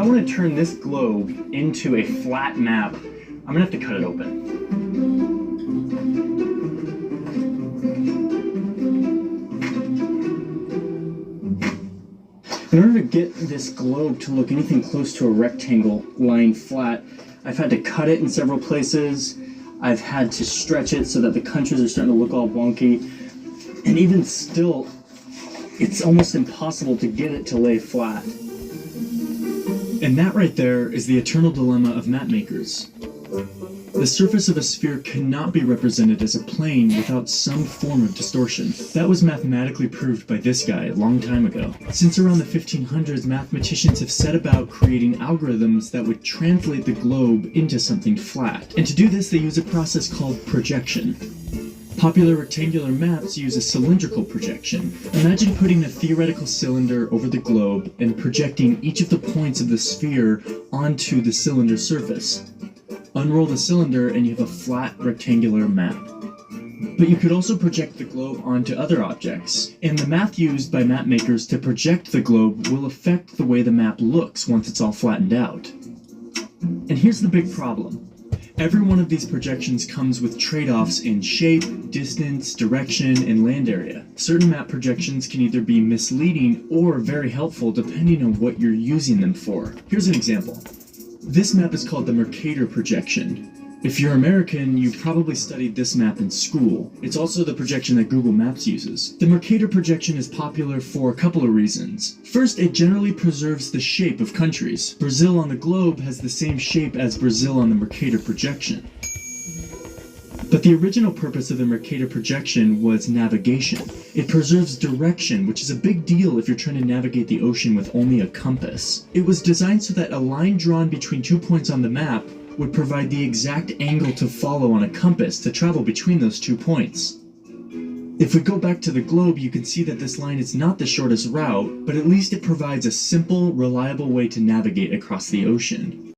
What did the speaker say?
I want to turn this globe into a flat map, I'm gonna have to cut it open. In order to get this globe to look anything close to a rectangle lying flat, I've had to cut it in several places. I've had to stretch it so that the countries are starting to look all wonky. And even still, it's almost impossible to get it to lay flat. And that right there is the eternal dilemma of map makers. The surface of a sphere cannot be represented as a plane without some form of distortion. That was mathematically proved by this guy a long time ago. Since around the 1500s, mathematicians have set about creating algorithms that would translate the globe into something flat. And to do this, they use a process called projection. Popular rectangular maps use a cylindrical projection. Imagine putting a theoretical cylinder over the globe and projecting each of the points of the sphere onto the cylinder surface. Unroll the cylinder and you have a flat rectangular map. But you could also project the globe onto other objects, and the math used by map makers to project the globe will affect the way the map looks once it's all flattened out. And here's the big problem. Every one of these projections comes with trade-offs in shape, distance, direction, and land area. Certain map projections can either be misleading or very helpful depending on what you're using them for. Here's an example. This map is called the Mercator projection. If you're American, you've probably studied this map in school. It's also the projection that Google Maps uses. The Mercator projection is popular for a couple of reasons. First, it generally preserves the shape of countries. Brazil on the globe has the same shape as Brazil on the Mercator projection. But the original purpose of the Mercator projection was navigation. It preserves direction, which is a big deal if you're trying to navigate the ocean with only a compass. It was designed so that a line drawn between 2 points on the map would provide the exact angle to follow on a compass to travel between those 2 points. If we go back to the globe, you can see that this line is not the shortest route, but at least it provides a simple, reliable way to navigate across the ocean.